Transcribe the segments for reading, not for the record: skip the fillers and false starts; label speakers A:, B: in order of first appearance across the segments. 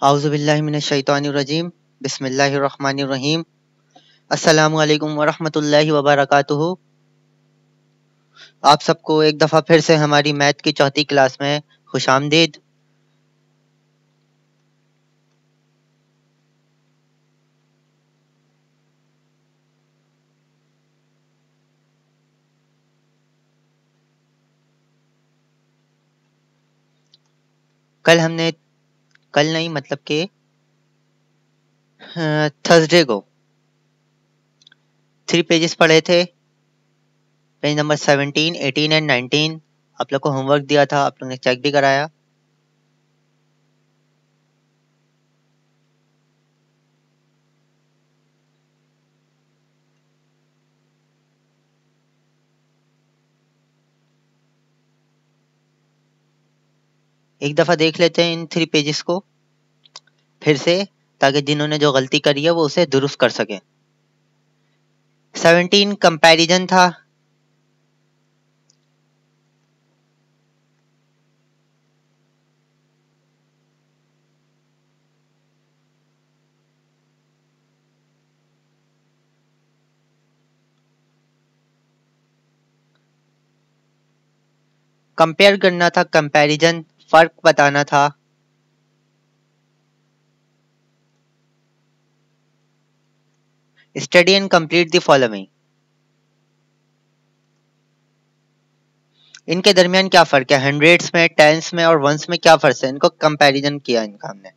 A: औज़ुबिल्लाहिमिनश्शैतानिर्रजीम बिस्मिल्लाहिर्रहमानिर्रहीम अस्सलामु अलैकुम वरहमतुल्लाहि वबरकातुहू। आप सबको एक दफ़ा फिर से हमारी मैथ की चौथी क्लास में खुशामदीद। कल नहीं मतलब कि थर्सडे को 3 पेजेस पढ़े थे। Page number 17, 18 and 19। आप लोग को होमवर्क दिया था, आप लोग ने चेक भी कराया। एक दफ़ा देख लेते हैं इन 3 पेजेस को फिर से, ताकि जिन्होंने जो गलती करी है वो उसे दुरुस्त कर सकें। 17 कंपैरिजन था। कंपेयर करना था, कंपैरिजन, फर्क बताना था। Study and complete the following. इनके दरमियान क्या फर्क है, हंड्रेड्स में, टेंस में और वंस में क्या फर्क है, इनको कंपैरिजन किया इनका हमने।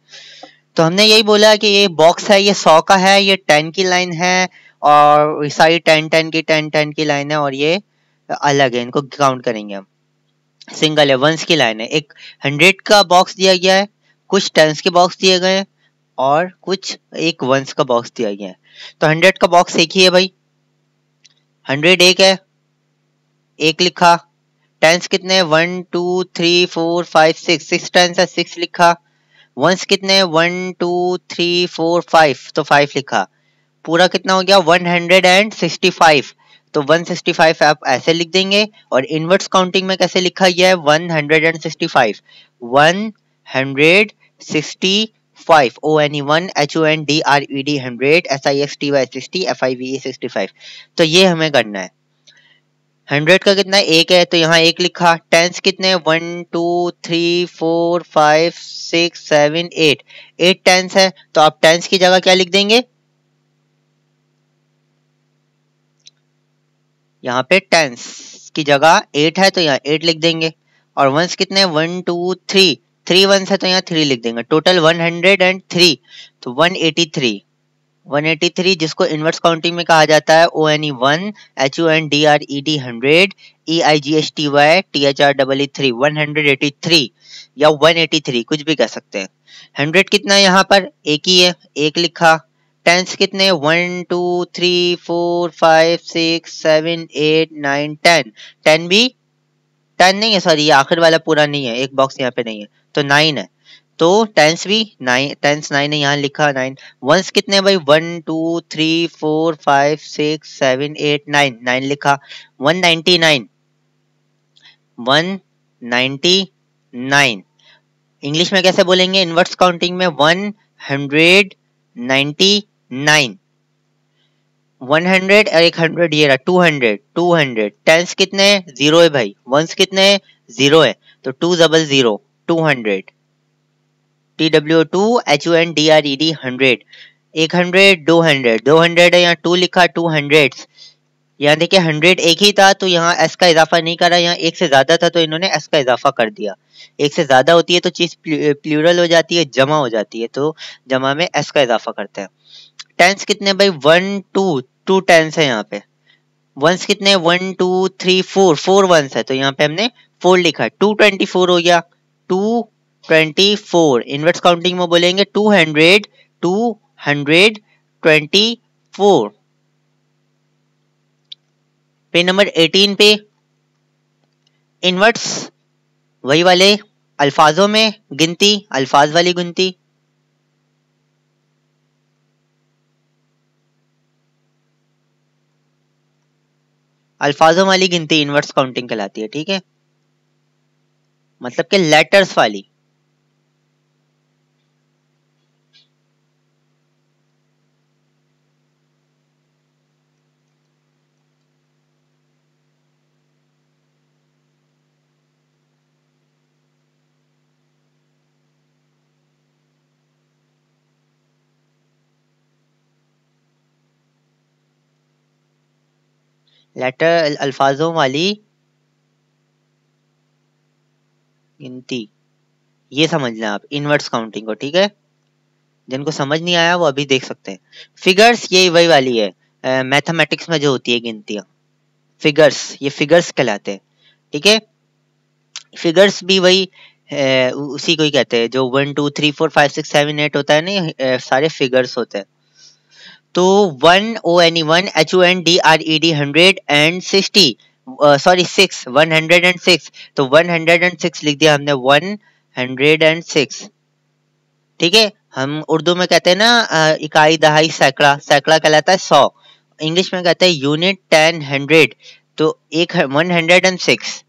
A: तो हमने यही बोला कि ये बॉक्स है, ये 100 का है, ये 10 की लाइन है और सारी 10 की लाइन है और ये अलग है, इनको काउंट करेंगे हम। सिंगल है, वंस की लाइन है। एक 100 का बॉक्स दिया गया है, कुछ टेंस के बॉक्स दिए गए हैं और कुछ एक वंस का बॉक्स दिया गया है। तो 100 का बॉक्स एक ही है भाई, 100 एक है, एक लिखा। टेंस कितने, 1 2 3 4 5 6 टेंस है, 6 लिखा। वंस कितने, 1 2 3 4 5, तो 5 लिखा। पूरा कितना हो गया, 165। तो 165 आप ऐसे लिख देंगे। और इनवर्स काउंटिंग में कैसे लिखा गया है, 165, 165, ONE 1 HONDRED 100 SISTY 65 65। तो ये हमें करना है। 100 का कितना एक है, तो यहाँ एक लिखा। टेंस कितने, 1 2 3 4 5 6 7 8, 8 टेंस है, तो आप टेंस की जगह क्या लिख देंगे, यहाँ पे टेंस की जगह 8 है तो यहाँ 8 लिख देंगे। और वंस कितने, 1 2 3, 3 वंस है तो यहाँ 3 लिख देंगे। टोटल 103, तो 183, जिसको इनवर्स काउंटिंग में कहा जाता है ONE 1 HONDRED 100 EIGHTY THREE 183 या 183, कुछ भी कह सकते हैं। 100 कितना है, यहाँ पर एक ही है, एक लिखा। टेंस कितने, 1 2 3 4 5 6 7 8 9 10, 10 भी 10 नहीं है, सॉरी ये आखिर वाला पूरा नहीं है, एक बॉक्स यहाँ पे नहीं है, तो 9 है। तो टेंस भी 9, टेंस 9 है, यहाँ लिखा 9। वंस कितने भाई, 1 2 3 4 5 6 7 8 9, 9 लिखा। 199, 199 इंग्लिश में कैसे बोलेंगे, इनवर्स काउंटिंग में 199, 100 और एक 100 ये रहा, 200, 200। टेंस कितने, 0 है भाई, वंस कितने, 0 है, तो 200, 200, TW2 HONDRED 100, 100, 200, 200 है, यहाँ 2 लिखा, 200। यहाँ देखिए 100 एक ही था तो यहाँ एस का इजाफा नहीं करा, यहाँ एक से ज्यादा था तो इन्होंने एस का इजाफा कर दिया। एक से ज्यादा होती है तो चीज प्लूरल हो जाती है, जमा हो जाती है, तो जमा में एस का इजाफा करते हैं। टेंस कितने भाई, 1 2, 2 टेंस है यहाँ पे। वंस कितने, 1 2 3 4, 4 वंस है तो यहाँ पे हमने 4 लिखा है, 224 हो गया, 224। इनवर्स काउंटिंग में बोलेंगे 200, 224। पेज नंबर 18 पे इनवर्ट्स, वही वाले अल्फाजों में गिनती, अल्फाज वाली गिनती। अल्फाजों वाली गिनती इनवर्स काउंटिंग कहलाती है, ठीक है, मतलब कि लेटर्स वाली। लेटर अल्फाजों वाली गिनती, ये समझ लें आप इनवर्स काउंटिंग को, ठीक है। जिनको समझ नहीं आया वो अभी देख सकते हैं। फिगर्स ये वही वाली है, मैथमेटिक्स में जो होती है गिनतियां, फिगर्स, ये फिगर्स कहलाते हैं, ठीक है। फिगर्स भी वही उसी को ही कहते हैं जो 1 2 3 4 5 6 7 8 होता है ना, सारे फिगर्स होते हैं। तो 1 ONE 1 HONDRED 160, सॉरी 6 106, तो 106 लिख दिया हमने, 106, ठीक है। हम उर्दू में कहते हैं ना इकाई, दहाई, सैकड़ा, सैकड़ा कहलाता है 100, इंग्लिश में कहते हैं यूनिट, 10, 100, तो एक 106।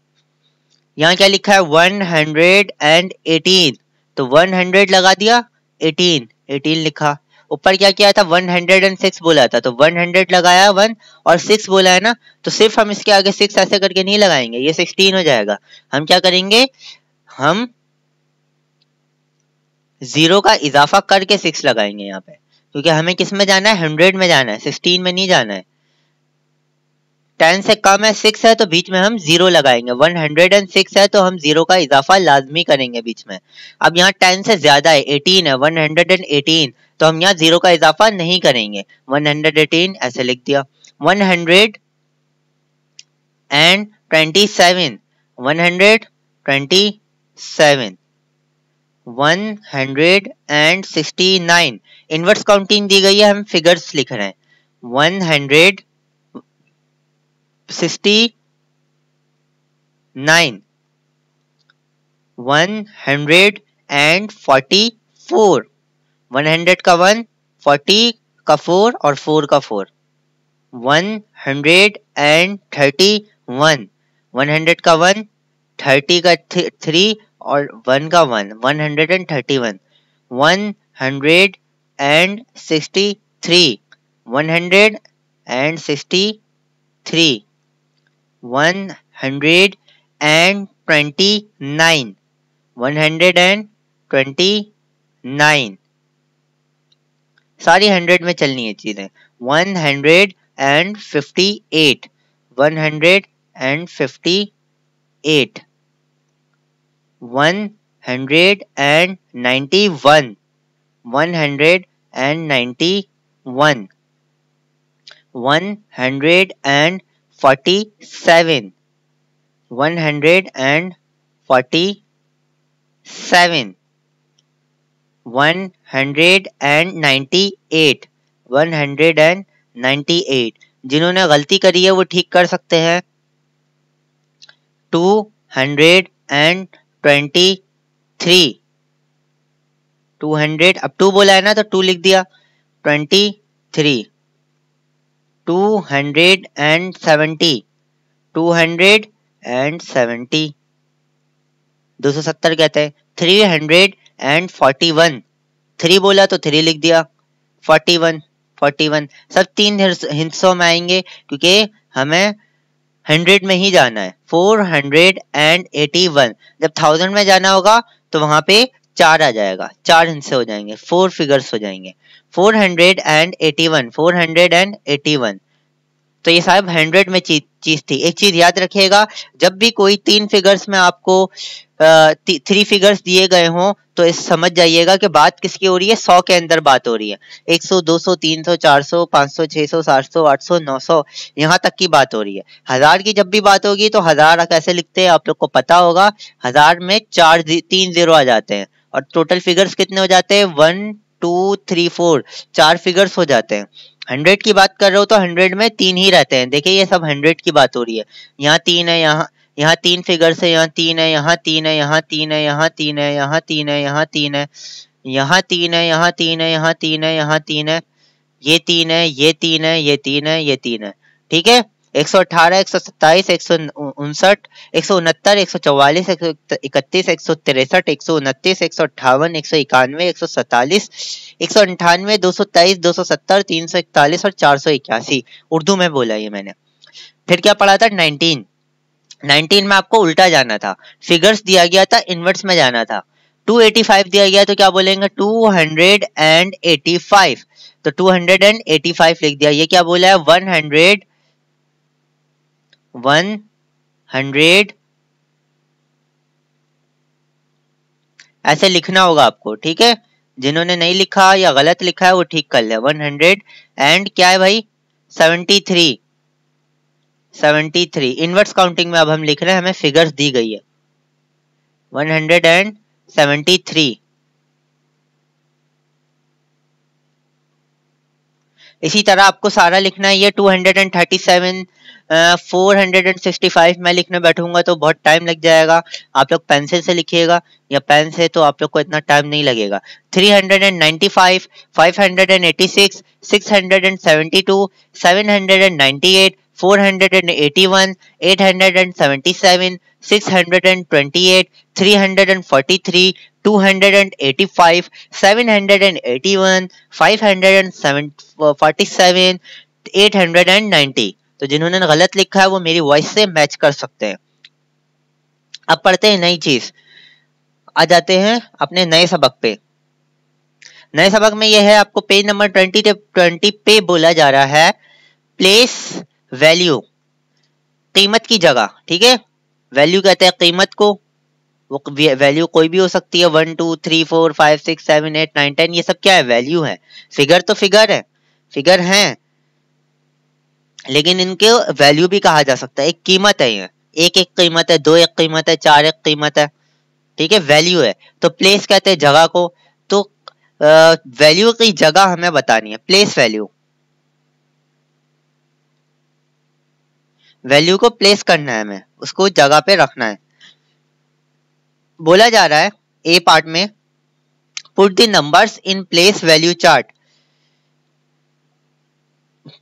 A: यहाँ क्या लिखा है 118, तो 100 लगा दिया, 18 लिखा, ऊपर क्या किया था 106 बोला था, तो 100 लगाया 1 और 6 बोला है ना, तो सिर्फ हम इसके आगे 6 ऐसे करके नहीं लगाएंगे, ये 16 हो जाएगा। हम क्या करेंगे, हम 0 का इजाफा करके 6 लगाएंगे यहाँ पे, क्योंकि हमें किस में जाना है, 100 में जाना है, 16 में नहीं जाना है। 10 से कम है, 6 है, तो बीच में हम 0 लगाएंगे। 106 है तो हम 0 का इजाफा लाजमी करेंगे बीच में। अब यहाँ 10 से ज्यादा है, 18 है, 118, तो हम यहाँ 0 का इजाफा नहीं करेंगे, 118 ऐसे लिख दिया। 127, 127, 169, इनवर्स काउंटिंग दी गई है, हम फिगर्स लिख रहे हैं। 169, 144, 100 का 1, 40 का 4 और 4 का 4, 131, 100 का 1, 30 का 3 और 1 का 1, 131, 163, 163, 129, 129, सारी 100 में चलनी है चीजें। 158, 158, 191, 191, 147, 147, 198, 198, जिन्होंने गलती करी है वो ठीक कर सकते हैं। 223, 200, अब 2 बोला है ना तो 2 लिख दिया, 23, 270, 270, 270 कहते हैं। 341, 3 बोला तो 3 लिख दिया, 41, 41, सब 3 हिस्सों में आएंगे क्योंकि हमें 100 में ही जाना है। 481, जब 1000 में जाना होगा तो वहां पे 4 आ जाएगा, 4 हिस्से हो जाएंगे, 4 फिगर्स हो जाएंगे। 481, 481, तो ये साहब 100 में चीज थी। एक चीज याद रखिएगा, जब भी कोई 3 फिगर्स में आपको 3 फिगर्स दिए गए हों तो इस समझ जाइएगा कि बात किसकी हो रही है, 100 के अंदर बात हो रही है। 100, 200, 300, 400, 500, 600, 700, 800, 900, यहाँ तक की बात हो रही है। 1000 की जब भी बात होगी तो 1000 कैसे लिखते हैं आप लोग को पता होगा, 1000 में 3 0 आ जाते हैं और टोटल फिगर्स कितने हो जाते हैं, 1 2 3 4, 4 फिगर्स हो जाते हैं। 100 की बात कर रहे हो तो 100 में 3 ही रहते हैं। देखिए ये सब 100 की बात हो रही है, यहाँ 3 है, यहाँ 3 फिगर्स है, यहाँ 3 है, यहाँ 3 है, यहाँ 3 है, यहाँ 3 है, यहाँ 3 है, यहाँ 3 है, यहाँ 3 है, यहाँ 3 है, यहाँ 3 है, यहाँ 3 है, ये 3 है, ये 3 है, ये 3 है, ये 3 है, ठीक है। 118, 127, 159, 169, 144, 131, 163, 129, 158, 191, 147, 198, 223, 270, 341 और 481, उर्दू में बोला ये मैंने। फिर क्या पढ़ा था, 19 में आपको उल्टा जाना था, फिगर्स दिया गया था, इनवर्स में जाना था। 285 दिया गया तो क्या बोलेंगे, 285, तो 285 लिख दिया। ये क्या बोला है, 100 100 ऐसे लिखना होगा आपको, ठीक है। जिन्होंने नहीं लिखा या गलत लिखा है वो ठीक कर ले। 100 एंड क्या है भाई 73 इनवर्स काउंटिंग में अब हम लिख रहे हैं, हमें फिगर्स दी गई है 173। इसी तरह आपको सारा लिखना है। ये 237 465 मैं लिखने बैठूंगा तो बहुत टाइम लग जाएगा। आप लोग पेंसिल से लिखिएगा या पेन से, तो आप लोग को इतना टाइम नहीं लगेगा। 395 586 672 798 481 877 628 343 285 781 547 890। तो जिन्होंने गलत लिखा है वो मेरी वॉइस से मैच कर सकते हैं। अब पढ़ते हैं नई चीज, आ जाते हैं अपने नए सबक पे। नए सबक में यह है, आपको पेज नंबर 20 पे बोला जा रहा है प्लेस वैल्यू, कीमत की जगह, ठीक है। वैल्यू कहते हैं कीमत को, वो वैल्यू कोई भी हो सकती है, 1 2 3 4 5 6 7 8 9 10, ये सब क्या है वैल्यू है। फिगर तो फिगर है, फिगर हैं, लेकिन इनके वैल्यू भी कहा जा सकता है। एक कीमत है, ये एक एक कीमत है, 2 एक कीमत है, 4 एक कीमत है, ठीक है, वैल्यू है। तो प्लेस कहते हैं जगह को, तो वैल्यू की जगह हमें बतानी है, प्लेस वैल्यू, वैल्यू को प्लेस करना है हमें, उसको जगह पे रखना है। बोला जा रहा है ए पार्ट में, put the numbers in place value chart.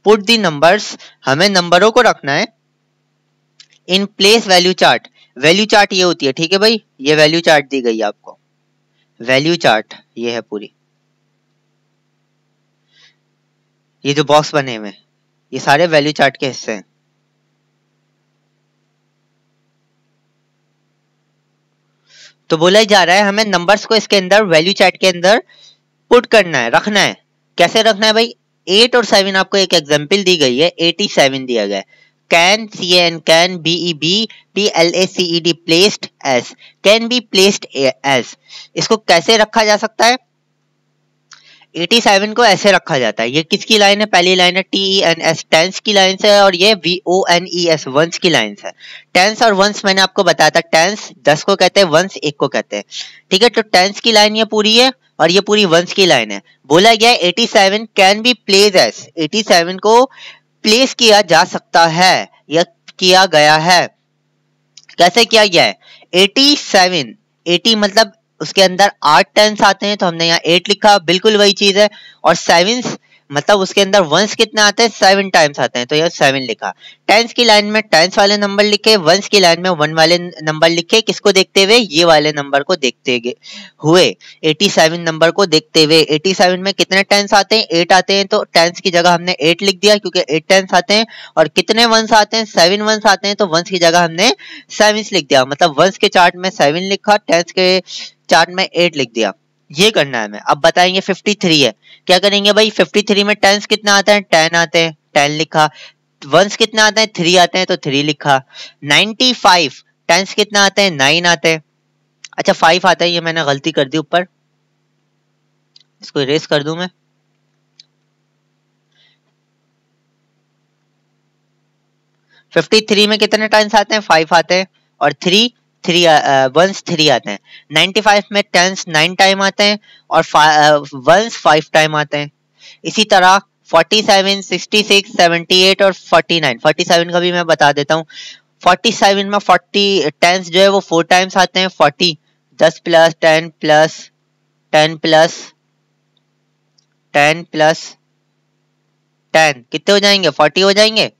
A: Put the numbers, हमें नंबरों को रखना है in place value chart. Value chart ये होती है, ठीक है भाई, ये वैल्यू चार्ट दी गई है आपको, वैल्यू चार्ट ये है पूरी। ये जो बॉक्स बने हुए ये सारे वैल्यू चार्ट के हिस्से हैं। तो बोला जा रहा है हमें नंबर्स को इसके अंदर वैल्यू चार्ट के अंदर पुट करना है, रखना है। कैसे रखना है भाई, 8 और 7 आपको एक एग्जांपल दी गई है, 87 दिया गया है। Can CAN can BEB PLACED placed S, can be placed S, इसको कैसे रखा जा सकता है। 87 को ऐसे रखा जाता है। ये किसकी लाइन है, पहली लाइन है TENS टेंस की लाइन है, और ये VONES वंस की लाइन है। टेंस और वंस मैंने आपको बताया था, टेंस 10 को कहते हैं, वंस 1 को कहते हैं, ठीक है। तो टेंस की लाइन ये पूरी है और ये पूरी वंस की लाइन है। बोला गया 87 कैन बी प्लेस एस, 87 को प्लेस किया जा सकता है या किया गया है। कैसे किया गया है, 87 80 मतलब उसके अंदर 8 टेंस आते हैं, तो हमने यहाँ 8 लिखा, बिल्कुल वही चीज है। और 7 मतलब उसके अंदर वंस कितने आते हैं, 7 टाइम्स आते हैं, तो यह 7 लिखा। टेंस की लाइन में टेंस वाले नंबर लिखे, वंस की लाइन में 1 वाले नंबर लिखे, किसको देखते हुए, ये वाले नंबर को देखते हुए, 87 नंबर को देखते हुए। 87 में कितने टेंस आते हैं, 8 आते हैं, तो टेंस की जगह हमने 8 लिख दिया क्योंकि 8 टेंस आते हैं। और कितने वंस आते हैं, 7 वंस आते हैं, तो वंस की जगह हमने 7 लिख दिया। मतलब वंस के चार्ट में 7 लिखा, टेंस के चार्ट में 8 लिख दिया। ये करना है हमें। अब बताएंगे 53 है, क्या करेंगे भाई, 53 में टेंस कितना आता है, 10 आते हैं, 10 लिखा। वंस कितना आता है, 3 आते हैं, तो 3 लिखा। 95 टेंस कितना आते हैं, 9 आते हैं। अच्छा 5 आता है, ये मैंने गलती कर दी ऊपर, इसको इरेज कर दूं मैं। फिफ्टी थ्री में कितने टाइम्स आते हैं, 5 आते हैं, और 3 वंस 3 आते हैं। 95 में टेंस 9 टाइम आते हैं और वंस 5 टाइम आते हैं। इसी तरह 47 66 78 और 49, 47 का भी मैं बता देता हूँ। 47 में 40 टेंस जो है वो 4 टाइम्स आते हैं। 40 10 प्लस 10 प्लस 10 प्लस 10 प्लस 10 कितने हो जाएंगे, 40 हो जाएंगे।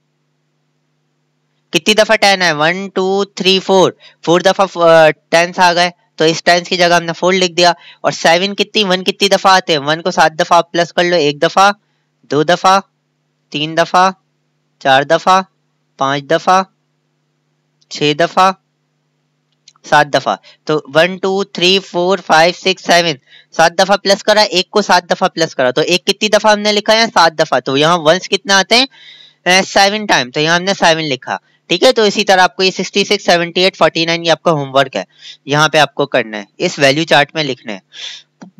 A: कितनी दफा 10 है, 1 2 3 4, 4 दफा टेंस आ गए, तो इस टेंस की जगह हमने 4 लिख दिया। और 7 कितनी, 1 कितनी दफा आते हैं, 1 को 7 दफा प्लस कर लो, 1 दफा, 2 दफा, 3 दफा, 4 दफा, 5 दफा, 6 दफा, 7 दफा। तो 1 2 3 4 5 6 7 7 दफा प्लस करा, 1 को 7 दफा प्लस करा, तो 1 कितनी दफा हमने लिखा है, 7 दफा। तो यहाँ वंस कितना आते हैं, 7 टाइम, तो यहाँ हमने 7 लिखा। ठीक है, तो इसी तरह आपको ये 66, 78, 49 ये आपका होमवर्क है, यहाँ पे आपको करना है, इस वैल्यू चार्ट में लिखना है।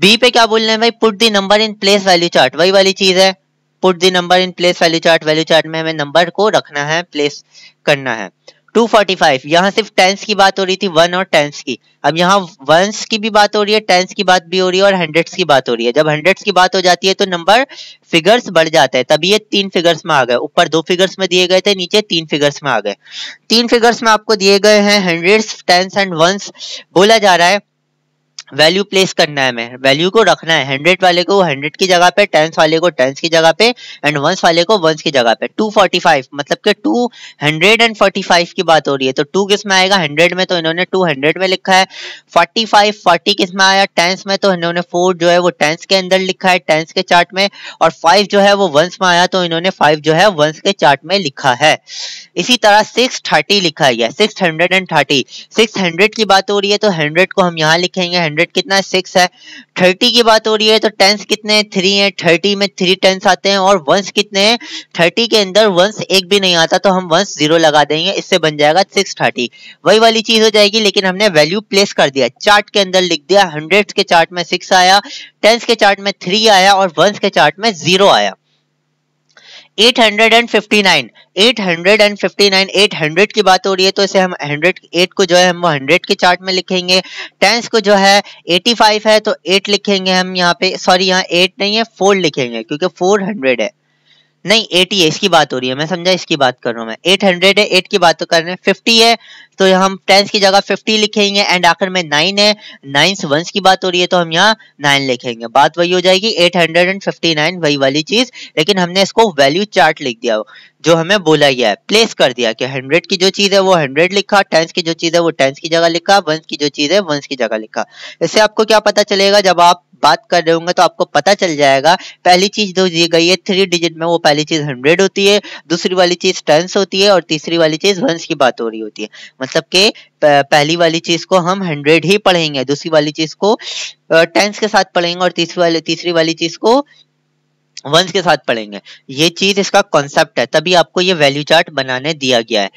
A: बी पे क्या बोल रहे हैं भाई, put the number in place value chart, वही वाली चीज है, put the number in place value chart. Value chart में हमें नंबर को रखना है, प्लेस करना है। 245, यहाँ सिर्फ टेंस की बात हो रही थी, 1 और टेंस की। अब यहाँ वंस की भी बात हो रही है, टेंस की बात भी हो रही है और हंड्रेड्स की बात हो रही है। जब हंड्रेड्स की बात हो जाती है तो नंबर फिगर्स बढ़ जाते हैं, तभी ये 3 फिगर्स में आ गए। ऊपर 2 फिगर्स में दिए गए थे, नीचे 3 फिगर्स में आ गए। 3 फिगर्स में आपको दिए गए हैं हंड्रेड्स, टेंस एंड वंस। बोला जा रहा है वैल्यू प्लेस करना है, हमें वैल्यू को रखना है, 100 वाले को 100 की जगह पे, टेंस वाले को टेंस की जगह पे एंड वंस वाले को वंस की जगह पे। 245 मतलब कि 245 की बात हो रही है, तो 2 किस में आएगा, 100 में, तो इन्होंने 200 में लिखा है। 45 40 किस में आया, टेंस में, तो इन्होंने 4 जो है वो टेंस के अंदर लिखा है, टेंस के चार्ट में, और 5 जो है वो वंस में आया, तो इन्होंने 5 जो है वंस के चार्ट में लिखा है। इसी तरह 630 लिखा है, 630, 600 की बात हो रही है तो 100 को हम यहाँ लिखेंगे, 100 कितना है, 6 है। 30 की बात हो रही है तो टेंस कितने हैं, 3 है, 30 में 3 टेंस आते हैं, और वंस कितने हैं, 30 के अंदर वंस एक भी नहीं आता, तो हम वंस 0 लगा देंगे, इससे बन जाएगा 630। वही वाली चीज हो जाएगी, लेकिन हमने वैल्यू प्लेस कर दिया, चार्ट के अंदर लिख दिया। 100 के चार्ट में 6 आया, टेंस के चार्ट में 3 आया और वंस के चार्ट में 0 आया। 859, 800 की बात हो रही है तो इसे हम 108 को जो है हम 100 के चार्ट में लिखेंगे। टेंस को जो है 85 है तो 8 लिखेंगे हम यहाँ पे, सॉरी यहाँ 8 नहीं है 4 लिखेंगे, क्योंकि 400 है, नहीं 80 है, इसकी बात हो रही है, मैं समझा इसकी बात कर रहा हूँ मैं। 800 है, 8 की बात तो कर रहे हैं। 50 है तो हम टेंस की जगह 50 लिखेंगे, एंड आखिर में 9 है, 9 वंस की बात हो रही है तो हम यहाँ 9 लिखेंगे। बात वही हो जाएगी 859, वही वाली चीज, लेकिन हमने इसको वैल्यू चार्ट लिख दिया, जो हमें बोला गया है, प्लेस कर दिया कि 100 की जो चीज है वो 100 लिखा, टेंस की जो चीज है वो टेंस की जगह लिखा, वंस की जो चीज है वंस की जगह लिखा। इससे आपको क्या पता चलेगा, जब आप बात कर रहे होंगे तो आपको पता चल जाएगा, पहली चीज जो दी गई है 3 डिजिट में, वो पहली चीज 100 होती है, दूसरी वाली चीज टेंस होती है, और तीसरी वाली चीज वंस की बात हो रही होती है। मतलब कि पहली वाली चीज को हम 100 ही पढ़ेंगे, दूसरी वाली चीज को टेंस के साथ पढ़ेंगे, और तीसरी वाली चीज को वंस के साथ पढ़ेंगे। ये चीज इसका कॉन्सेप्ट है, तभी आपको ये वैल्यू चार्ट बनाने दिया गया है।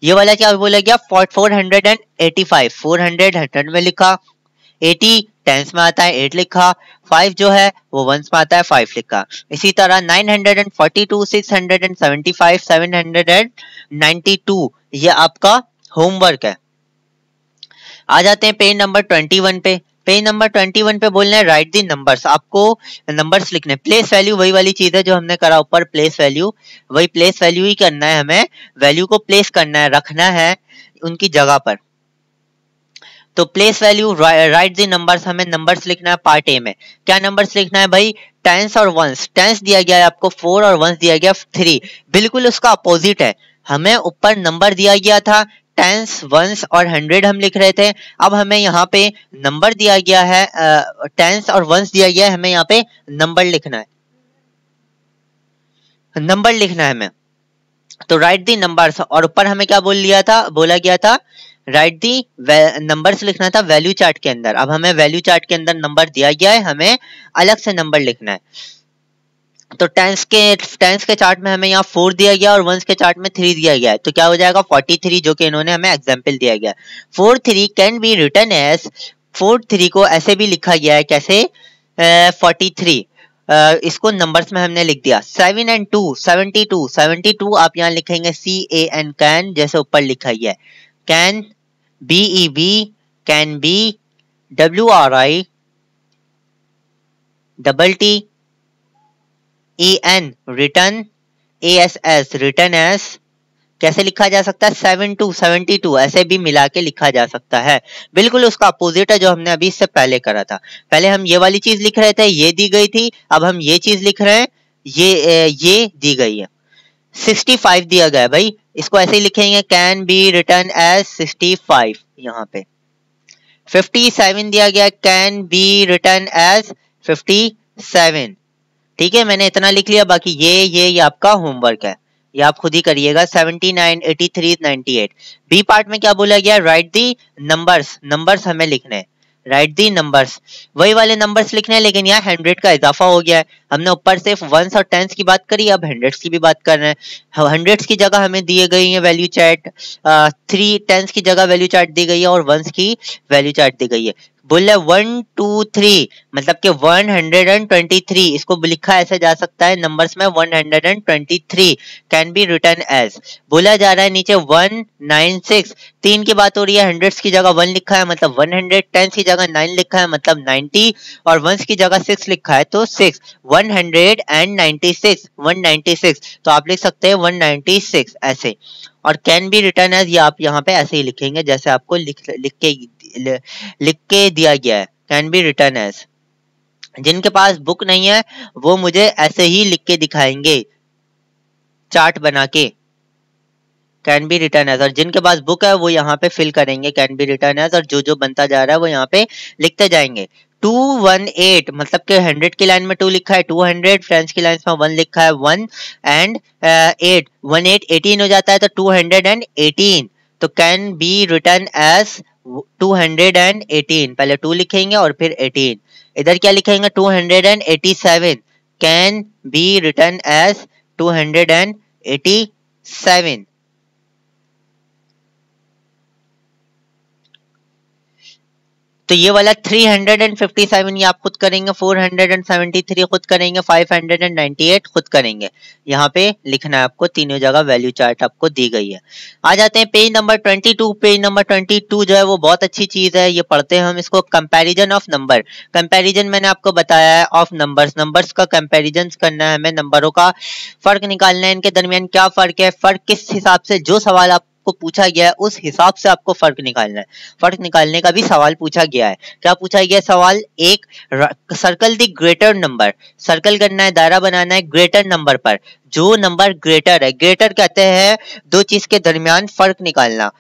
A: ये वाला क्या बोला गया, 485, 400 100 में लिखा, 80 टेंस में आता है 8 लिखा, 5 जो है वो वंस में आता है 5 लिखा। इसी तरह 942, 675, 792 ये आपका होमवर्क है। आ जाते हैं पेज नंबर 21 पे। पेज नंबर 21 पे बोलना है राइट दी नंबर्स, आपको नंबर्स लिखने। प्लेस वैल्यू वही वाली चीज है जो हमने करा ऊपर, प्लेस वैल्यू, वही प्लेस वैल्यू ही करना है, हमें वैल्यू को प्लेस करना है, रखना है उनकी जगह पर। तो place value right the numbers, हमें नंबर्स लिखना है पार्ट ए में। क्या नंबर्स लिखना है भाई, टेंस और वंस। टेंस दिया गया है आपको 4 और वंस दिया गया 3, बिल्कुल उसका अपोजिट है। हमें ऊपर नंबर दिया गया था, टेंस वंस और 100 हम लिख रहे थे, अब हमें यहाँ पे नंबर दिया गया है, टेंस और वंस दिया गया है, हमें यहाँ पे नंबर लिखना है, नंबर लिखना है हमें। तो राइट दी नंबर्स, और ऊपर हमें क्या बोला गया था राइट दी नंबर्स लिखना था वैल्यू चार्ट के अंदर। अब हमें वैल्यू चार्ट के अंदर नंबर दिया गया है, हमें अलग से नंबर लिखना है। तो टेंस के चार्ट में हमें यहाँ 4 दिया गया और वंस के चार्ट में 3 दिया गया है, तो क्या हो जाएगा 43, जो कि इन्होंने हमें एग्जाम्पल दिया गया। 43 कैन बी रिटन एज, 43 को ऐसे भी लिखा गया है, कैसे 43, इसको नंबर्स में हमने लिख दिया। 7 and 2 72, 72 आप यहाँ लिखेंगे CAN, कैन, जैसे ऊपर लिखा गया है, can BEB, can be WRI TT EN return, ASS return S. कैसे लिखा जा सकता है, 72 ऐसे भी मिला के लिखा जा सकता है। बिल्कुल उसका अपोजिट है जो हमने अभी इससे पहले करा था। पहले हम ये वाली चीज लिख रहे थे, ये दी गई थी, अब हम ये चीज लिख रहे हैं, ये दी गई है। 65 दिया गया है भाई, इसको ऐसे ही लिखेंगे, कैन बी रिटर्न एज 65 यहाँ पे। 57 दिया गया, कैन बी रिटर्न एज 57। ठीक है, मैंने इतना लिख लिया, बाकी ये आपका होमवर्क है, ये आप खुद ही करिएगा। 79, 83, 98। बी पार्ट में क्या बोला गया, राइट दी नंबर्स, नंबर्स हमें लिखने हैं, राइट दी नंबर्स, वही वाले नंबर्स लिखने हैं, लेकिन यहाँ 100 का इजाफा हो गया है। हमने ऊपर सिर्फ वंस और टेंस की बात करी, अब हंड्रेड्स की भी बात कर रहे हैं। हंड्रेड्स की जगह हमें दिए गई है वैल्यू चार्ट 3, टेंस की जगह वैल्यू चार्ट दी गई है और वंस की वैल्यू चार्ट दी गई है। बोल रहे 1 2 3 मतलब कि 123, इसको लिखा ऐसे जा सकता है नंबर्स में 123 कैन बी रिटर्न एज। बोला जा रहा है नीचे 196, 3 की बात हो रही है, हंड्रेड्स की जगह 1 लिखा है मतलब 100, टेंस की जगह 9 लिखा है मतलब 90 और वंस की जगह 6 लिखा है तो 6, 196, 196 तो आप लिख सकते हैं 196 ऐसे। और कैन बी रिटर्न एज ये आप यहाँ पे ऐसे ही लिखेंगे जैसे आपको लिख के दिया गया है, कैन बी रिटर्न एज। जिनके पास बुक नहीं है वो मुझे ऐसे ही लिख के दिखाएंगे चार्ट बना के, कैन बी रिटर्न एज, और जिनके पास बुक है वो यहाँ पे फिल करेंगे कैन बी रिटर्न एज, और जो जो बनता जा रहा है वो यहाँ पे लिखते जाएंगे। 218 मतलब कि 100 की लाइन में 2 लिखा है 200, फ्रेंच की लाइन में 1 लिखा है 1 एंड 8, 18 हो जाता है तो 218, तो कैन बी रिटर्न एज 218, पहले 2 लिखेंगे और फिर 18। इधर क्या लिखेंगे 287, कैन बी रिटर्न एज 287। तो ये वाला 357 ये आप खुद करेंगे, 473 खुद करेंगे, 598 खुद करेंगे। यहाँ पे लिखना है आपको, तीनों जगह वैल्यू चार्ट आपको दी गई है। आ जाते हैं पेज नंबर 22। पेज नंबर 22 जो है वो बहुत अच्छी चीज है, ये पढ़ते हैं हम इसको, कंपैरिजन ऑफ नंबर। कंपैरिजन मैंने आपको बताया है ऑफ नंबर्स, नंबर्स का कंपैरिजन करना है हमें, नंबरों का फर्क निकालना है, इनके दरमियान क्या फर्क है, फर्क किस हिसाब से, जो सवाल आप को पूछा गया है उस हिसाब से आपको फर्क निकालना है। फर्क निकालने का भी सवाल पूछा गया है। क्या पूछा गया सवाल, एक circle the greater number, circle करना है, दायरा बनाना है ग्रेटर नंबर पर, जो नंबर ग्रेटर है। ग्रेटर कहते हैं दो चीज के दरमियान फर्क निकालना,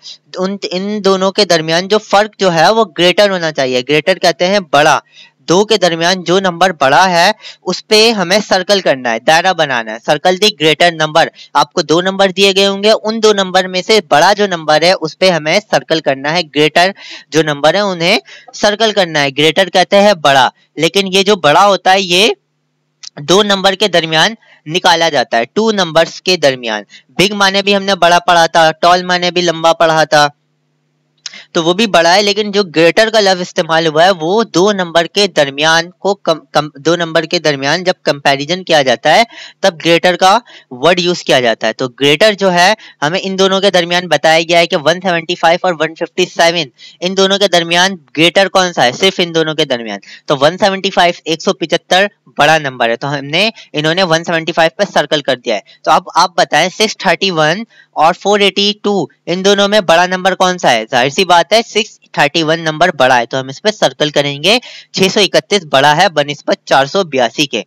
A: इन दोनों के दरमियान जो फर्क जो है वो ग्रेटर होना चाहिए। ग्रेटर कहते हैं बड़ा, दो के दरमियान जो नंबर बड़ा है उस पे हमें सर्कल करना है, दायरा बनाना है। सर्कल दी ग्रेटर नंबर, आपको 2 नंबर दिए गए होंगे, उन 2 नंबर में से बड़ा जो नंबर है उस पे हमें सर्कल करना है। ग्रेटर जो नंबर है उन्हें सर्कल करना है, ग्रेटर कहते हैं बड़ा। लेकिन ये जो बड़ा होता है ये 2 नंबर के दरमियान निकाला जाता है, 2 नंबर्स के दरमियान। बिग माने भी हमने बड़ा पढ़ा था, टॉल माने भी लंबा पढ़ा था, तो वो भी बड़ा है। लेकिन जो ग्रेटर का लफ्ज इस्तेमाल हुआ है वो 2 नंबर के दरमियान को 2 नंबर के दरमियान जब कंपैरिजन किया जाता है तब ग्रेटर का वर्ड यूज किया जाता है। तो ग्रेटर जो है हमें इन दोनों के दरमियान बताया गया है कि 175 और 157, इन दोनों के दरमियान ग्रेटर कौन सा है, सिर्फ इन दोनों के दरमियान। तो 175 175 बड़ा नंबर है, तो हमने इन्होंने 175 पे सर्कल कर दिया है। तो अब आप बताएं 631 और 482 इन दोनों में बड़ा नंबर कौन सा है। जाहिर सी बात है 631 नंबर बड़ा है, तो हम इस पे सर्कल करेंगे। 631 बड़ा है बनिस्बत 482 के।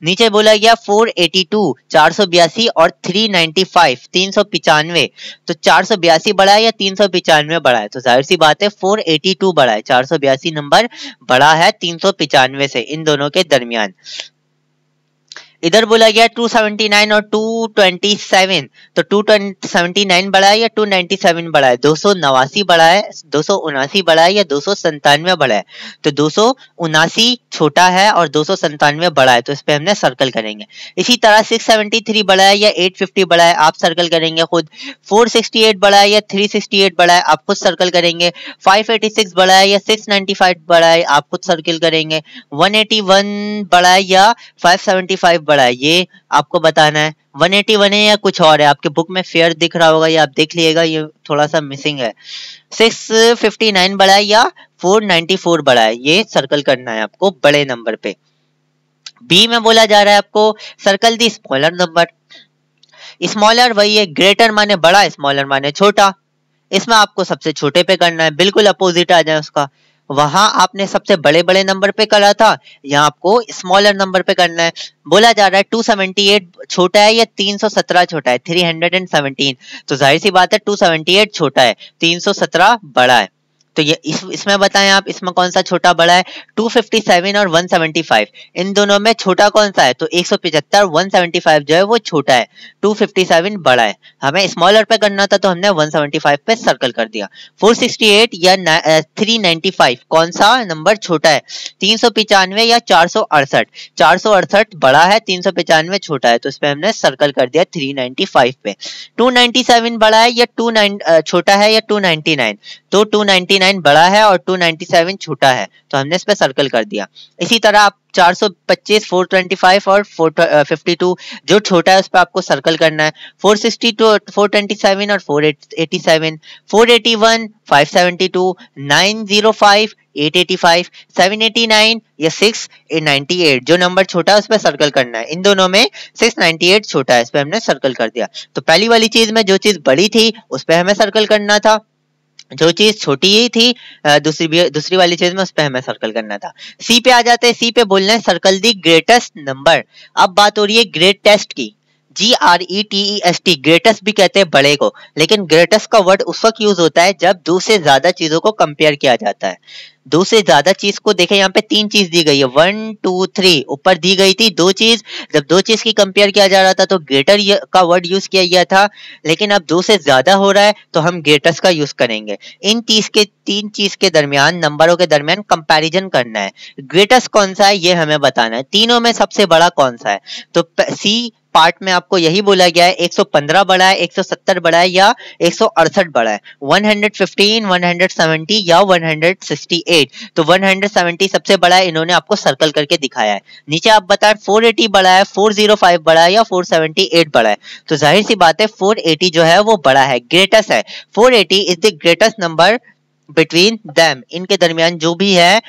A: नीचे बोला गया 482 482 और 395 395, तो 482 बड़ा है या 395 बड़ा है, तो जाहिर सी बात है 482 बड़ा है, 482 नंबर बड़ा है 395 से, इन दोनों के दरमियान। इधर बोला गया 279 और 227, तो 279 बड़ा है या 297 बड़ा है, 279 बड़ा है, 279 बड़ा है या 297 बड़ा है, तो 279 छोटा है और 297 बड़ा है, तो इस पे हमने सर्कल करेंगे। इसी तरह 673 बड़ा है या 850 बड़ा है, आप सर्कल करेंगे खुद। 468 बड़ा है या 368 बड़ा है, आप खुद सर्कल करेंगे। 586 बड़ा है या 695 बड़ा है, आप खुद सर्कल करेंगे। 181 बड़ा है या 575 बड़ा है, ये आपको बताना है। 181 है या कुछ और है, आपके बुक में फेयर दिख रहा होगा, ये आप देख लीजिएगा, ये थोड़ा सा मिसिंग है। 659 बड़ा है या 494 बड़ा है, ये सर्कल करना है आपको बड़े नंबर पे। बी में बोला जा रहा है आपको circle the smaller number. Smaller वही है, ग्रेटर माने बड़ा, स्मॉलर माने छोटा। इसमें आपको सबसे छोटे पे करना है, बिल्कुल अपोजिट आ जाए उसका। वहां आपने सबसे बड़े बड़े नंबर पे करा था, यहाँ आपको स्मॉलर नंबर पे करना है। बोला जा रहा है 278 छोटा है या 317 छोटा है, 317, तो जाहिर सी बात है 278 छोटा है, 317 बड़ा है। तो ये इसमें बताएं आप, इसमें कौन सा छोटा बड़ा है? 257 और 175, इन दोनों में छोटा कौन सा है? तो 175, 175 जो है वो छोटा है, 257 बड़ा है। हमें स्मॉलर पे करना था तो हमने 175 पे सर्कल कर दिया। 468 या 395 कौन सा नंबर छोटा है? 395 या 468? 468 बड़ा है, 395 छोटा है, तो इस पे हमने सर्कल कर दिया 395 पे। 297 बड़ा है या 29 छोटा है या 299? तो 299 बड़ा है और 297 छोटा है, तो हमने इस पे सर्कल कर दिया। इसी तरह आप 425, 425 और 452 जो छोटा है उस पर आपको सर्कल करना है। 462, 427 और 487, 481, 572, 905, 885, 789 या 698 जो नंबर छोटा है उस पर सर्कल करना है। इन दोनों में 698 छोटा है, इस पे हमने सर्कल कर दिया। तो पहली वाली चीज में जो चीज बड़ी थी उस पे हमें सर्कल करना था, जो चीज छोटी ही थी दूसरी वाली चीज में उस पे हमें सर्कल करना था। सी पे आ जाते हैं। सी पे बोलना है सर्कल दी ग्रेटेस्ट नंबर। अब बात हो रही है ग्रेटेस्ट की, GRETEST, ग्रेटेस्ट भी कहते हैं बड़े को, लेकिन ग्रेटेस्ट का वर्ड उस वक्त यूज होता है जब दो से ज्यादा चीजों को कंपेयर किया जाता है। दो से ज्यादा चीज को देखें, यहाँ पे 3 चीज दी गई है, 1 2 3, ऊपर दी गई थी 2 चीज। जब 2 चीज की कंपेयर किया जा रहा था तो ग्रेटर का वर्ड यूज किया गया था, लेकिन अब 2 से ज्यादा हो रहा है तो हम ग्रेटेस्ट का यूज करेंगे। इन 3 चीज के दरमियान, नंबरों के दरमियान कंपैरिजन करना है। ग्रेटेस्ट कौन सा है ये हमें बताना है, तीनों में सबसे बड़ा कौन सा है। तो सी पार्ट में आपको यही बोला गया है, 115 बड़ा है, 170 बड़ा है या 168 बड़ा है, 115, 170 या 168। तो 170 सबसे बड़ा है, इन्होंने आपको सर्कल करके दिखाया है। नीचे आप बताएं 480 बड़ा है, 405 बड़ा है या 478 बड़ा है। तो जाहिर सी बात है 480 जो है वो बड़ा है, ग्रेटेस्ट है। 480 is the greatest number between them, इनके दरमियान जो भी है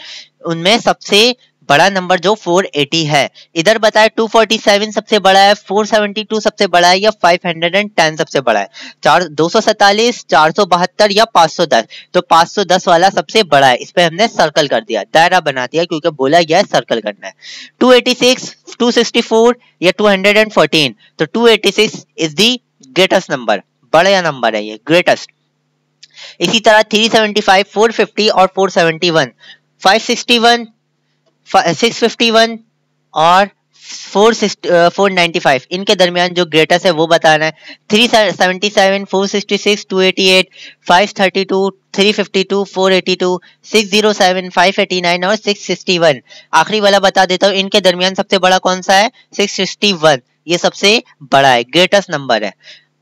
A: उनमें सबसे बड़ा नंबर जो 480 है। इधर बताया 247 सबसे बड़ा है, 472 सबसे बड़ा है या 510 सबसे बड़ा है। 247, 472 या 510, तो 510 वाला सबसे बड़ा है, इस पे हमने सर्कल कर दिया, दायरा बना दिया, क्योंकि बोला गया है सर्कल करना है। 286, 264 या 214, तो 286 इज दी ग्रेटेस्ट नंबर, बड़ा नंबर है ये, ग्रेटेस्ट। इसी तरह 375, 450 और 471, 561, 651 और 495, इनके दरमियान जो ग्रेटेस्ट है वो बताना है। 377, 466, 288, 532, 352, 482, 607, 589 और 661। आखिरी वाला बता देता हूँ, इनके दरमियान सबसे बड़ा कौन सा है? 661, ये सबसे बड़ा है, ग्रेटेस्ट नंबर है।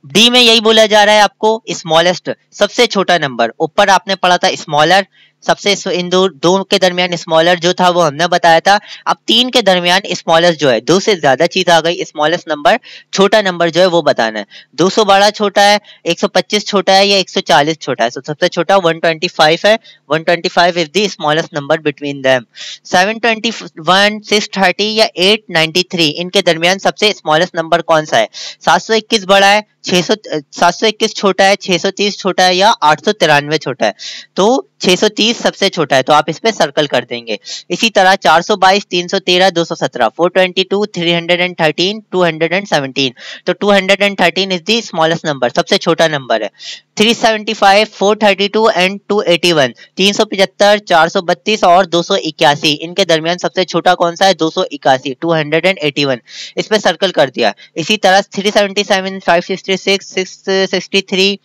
A: डी में यही बोला जा रहा है आपको, स्मॉलेस्ट, सबसे छोटा नंबर। ऊपर आपने पढ़ा था स्मॉलर, सबसे इन दो के दरमियान स्मॉलर जो था वो हमने बताया था। अब 3 के दरमियान स्मॉलेस्ट जो है, 2 से ज्यादा चीज आ गई, स्मॉलेस्ट नंबर, छोटा नंबर जो है वो बताना है। 200 बड़ा छोटा है, 125 छोटा है या 140 छोटा है। तो सबसे छोटा 125 है, 125 is the smallest number between them. 721, 630 या 893, इनके दरमियान सबसे स्मॉलेस्ट नंबर कौन सा है? 721 बड़ा है, 721 छोटा है, 630 छोटा है या 893 छोटा है। तो 630 सबसे छोटा है, तो आप इस पे सर्कल कर देंगे। इसी तरह 422, 313, 217, 422, 313, 217, तो 213 इज द स्मॉलेस्ट नंबर, सबसे छोटा नंबर है। 375, 432 एंड 281, 375, 432 और 281, इनके दरमियान सबसे छोटा कौन सा है? 281, 281, इस पे सर्कल कर दिया। इसी तरह 377, 566, 663,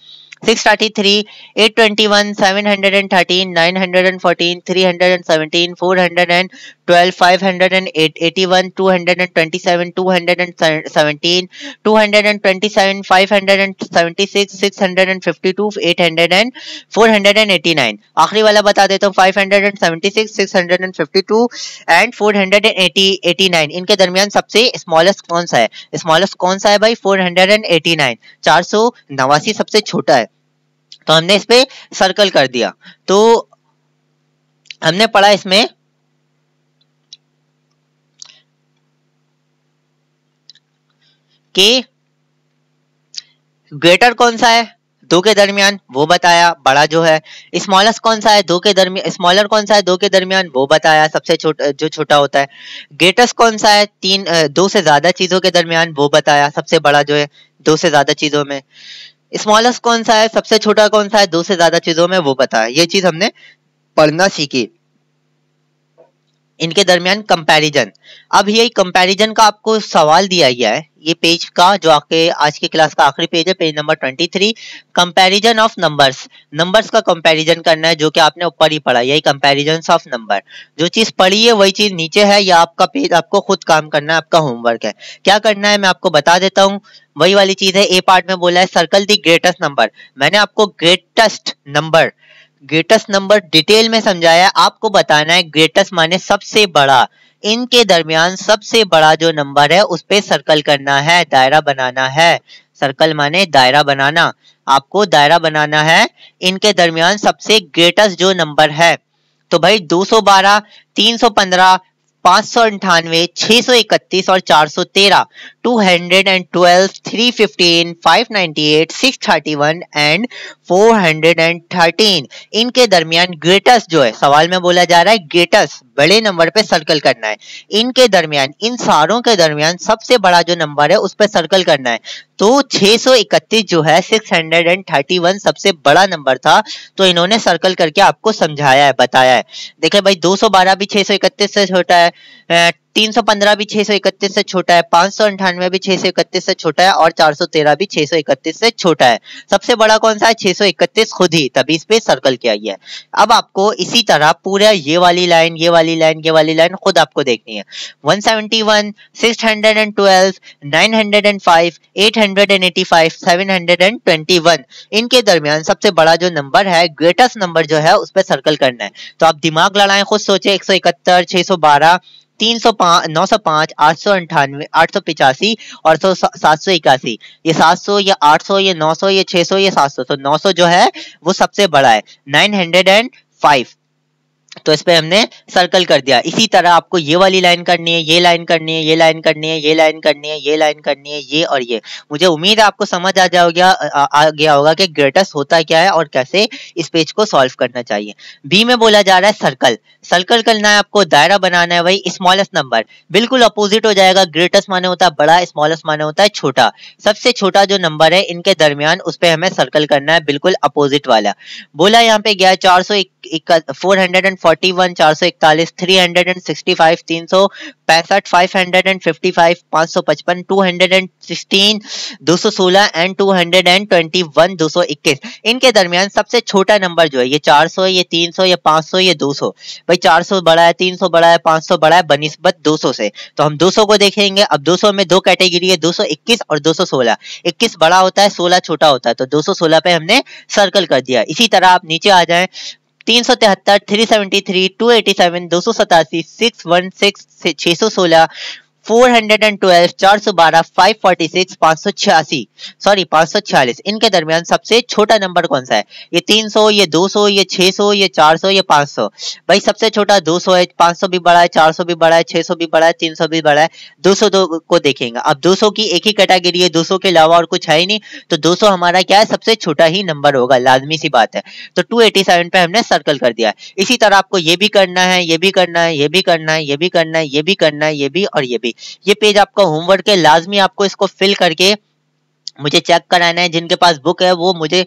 A: 633, 821, 713, 914, 317, 412, 581, 227, 217, 227, 576, 652, 800, 489। आखिरी वाला बता देता हूँ, 576, 652 एंड 489, इनके दरमियान सबसे स्मॉलेस्ट कौन सा है? स्मॉलेस्ट कौन सा है भाई? 489, 489 सबसे छोटा है, तो हमने इस पे सर्कल कर दिया। तो हमने पढ़ा इसमें कि ग्रेटर कौन सा है 2 के दरमियान, वो बताया, बड़ा जो है। स्मॉलेस्ट कौन सा है 2 के दरमियान, स्मॉलर कौन सा है 2 के दरमियान, वो बताया, सबसे छोटा जो छोटा होता है। ग्रेटेस्ट कौन सा है 2 से ज्यादा चीजों के दरमियान, वो बताया, सबसे बड़ा जो है 2 से ज्यादा चीजों में। स्मॉलेस्ट कौन सा है, सबसे छोटा कौन सा है, दो से ज्यादा चीजों में वो पता है, ये चीज हमने पढ़ना सीखी। इनके दरमियान कंपैरिजन। अब यही कंपैरिजन का आपको सवाल दिया गया है, ये पेज का जो आपके आज की क्लास का आखिरी पेज है, page number 23। Comparison of numbers, numbers का कंपैरिजन करना है, जो कि आपने ऊपर ही पढ़ा, यही कंपैरिजन ऑफ नंबर। जो चीज पढ़ी है वही चीज नीचे है, या आपका पेज आपको खुद काम करना है, आपका होमवर्क है। क्या करना है मैं आपको बता देता हूँ, वही वाली चीज है। ए पार्ट में बोला है सर्कल द ग्रेटेस्ट नंबर, मैंने आपको ग्रेटेस्ट नंबर डिटेल में समझाया, आपको बताना है ग्रेटेस्ट माने सबसे बड़ा, इनके दरमियान सबसे बड़ा जो नंबर है उस पे सर्कल करना है, दायरा बनाना है। सर्कल माने दायरा बनाना, आपको दायरा बनाना है, इनके दरमियान सबसे ग्रेटेस्ट जो नंबर है। तो भाई 212, 315, 598, 631 और 413, 212, 315, 598, 631 एंड 413, इनके दरमियान ग्रेटेस्ट जो है, सवाल में बोला जा रहा है ग्रेटेस्ट बड़े नंबर पे सर्कल करना है, इनके दरमियान, इन सारों के दरमियान सबसे बड़ा जो नंबर है उस पे सर्कल करना है। तो 631 जो है 631 सबसे बड़ा नंबर था, तो इन्होंने सर्कल करके आपको समझाया है, बताया है। देखिए भाई 212 भी 631 से छोटा है, 315 भी 631 से छोटा है, 598 भी 631 से छोटा है और 413 भी 631 से छोटा है। सबसे बड़ा कौन सा है, 631 खुद ही, तभी इस पे सर्कल किया गया है। अब आपको इसी तरह पूरा ये वाली लाइन, ये वाली लाइन, ये वाली लाइन खुद आपको देखनी है। 171, 612, 905, 885, 721, इनके दरमियान सबसे बड़ा जो नंबर है, ग्रेटेस्ट नंबर जो है उस पर सर्कल करना है। तो आप दिमाग लड़ाएं, खुद सोचे, 171, 612, 305, 905, 898, 885 और 781, ये 700, ये 800, ये 900, ये 600, ये 700, तो 900 जो है वो सबसे बड़ा है, 905, तो इस पे हमने सर्कल कर दिया। इसी तरह आपको ये वाली लाइन करनी है, ये लाइन करनी है, ये लाइन करनी है, ये लाइन करनी है, ये लाइन करनी है, ये और ये। मुझे उम्मीद है आपको समझ आ गया होगा कि ग्रेटेस्ट होता क्या है और कैसे इस पेज को सॉल्व करना चाहिए। बी में बोला जा रहा है सर्कल, सर्कल करना है आपको, दायरा बनाना है, वही स्मॉलेस्ट नंबर, बिल्कुल अपोजिट हो जाएगा। ग्रेटेस्ट माने होता है बड़ा, स्मॉलेस्ट माने होता है छोटा। सबसे छोटा जो नंबर है इनके दरमियान उस पे हमें सर्कल करना है, बिल्कुल अपोजिट वाला। बोला यहाँ पे गया 441, 441, 365, 365, 555, 555, 216, 216 एंड 221, 221, इनके दरमियान सबसे छोटा नंबर जो है, ये 400, ये 300, ये 500, ये 200। भाई 400 बड़ा है, 300 बड़ा है, 500 बड़ा है बनिस्बत 200 से, तो हम 200 को देखेंगे। अब 200 में दो कैटेगरी है, 221 और 216। 21 बड़ा होता है, 16 छोटा होता है, तो 216 पे हमने सर्कल कर दिया। इसी तरह आप नीचे आ जाएं, 373, 373, 287, 287, 616, 616, 412, 412, 546, 586, सॉरी 546, इनके दरमियान सबसे छोटा नंबर कौन सा है? ये 300, ये 200, ये 600, ये 400, ये 500। भाई सबसे छोटा 200 है, 500 भी बड़ा है, 400 भी बड़ा है, 600 भी बड़ा है, 300 भी बड़ा है, 200 को देखेंगे। अब 200 की एक ही कैटेगरी है, 200 के अलावा और कुछ है ही नहीं, तो 200 हमारा क्या है, सबसे छोटा ही नंबर होगा, लाजमी सी बात है। तो 287 पे हमने सर्कल कर दिया। इसी तरह आपको ये भी करना है, ये भी करना है, ये भी करना है, ये भी करना है, ये भी करना है, ये भी और ये भी। ये पेज आपका होमवर्क है, लाजमी आपको इसको फिल करके मुझे चेक कराना है। जिनके पास बुक है वो मुझे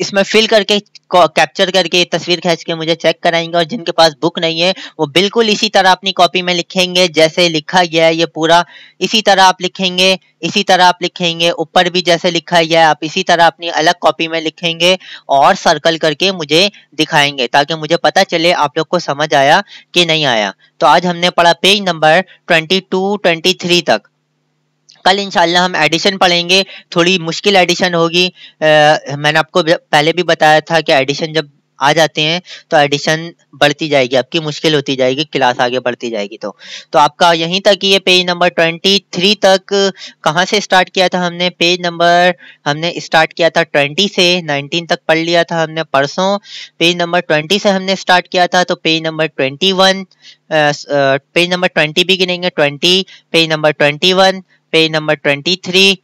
A: इसमें फिल करके कैप्चर करके तस्वीर खींच के मुझे चेक कराएंगे, और जिनके पास बुक नहीं है वो बिल्कुल इसी तरह अपनी कॉपी में लिखेंगे जैसे लिखा गया है, ये पूरा इसी तरह आप लिखेंगे, इसी तरह आप लिखेंगे, ऊपर भी जैसे लिखा गया है आप इसी तरह अपनी अलग कॉपी में लिखेंगे और सर्कल करके मुझे दिखाएंगे, ताकि मुझे पता चले आप लोग को समझ आया कि नहीं आया। तो आज हमने पढ़ा पेज नंबर 22, 23 तक। कल इंशाल्लाह हम एडिशन पढ़ेंगे, थोड़ी मुश्किल एडिशन होगी। मैंने आपको पहले भी बताया था कि एडिशन जब आ जाते हैं तो एडिशन बढ़ती जाएगी, आपकी मुश्किल होती जाएगी, क्लास आगे बढ़ती जाएगी। तो आपका यहीं तक ये पेज नंबर 23 तक। कहाँ से स्टार्ट किया था हमने? पेज नंबर हमने स्टार्ट किया था 20 से, 19 तक पढ़ लिया था हमने परसों। पेज नंबर 20 से हमने स्टार्ट किया था, तो पेज नंबर 21, पेज नंबर 20 भी गिनेंगे, 20, page number 21, page number 23,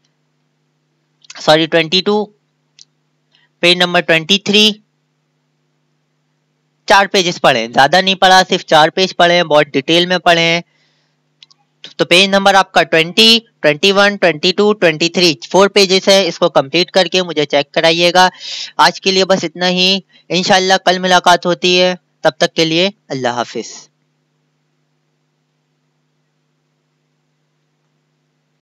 A: sorry 22, page number 23, 4 pages पढ़े, ज्यादा नहीं पढ़ा, सिर्फ 4 पेज पढ़े, बहुत डिटेल में पढ़े हैं। तो पेज नंबर आपका 20, 21, 22, 23 4 पेजेस है, इसको कंप्लीट करके मुझे चेक कराइएगा। आज के लिए बस इतना ही, इंशाल्लाह कल मुलाकात होती है, तब तक के लिए अल्लाह हाफिज।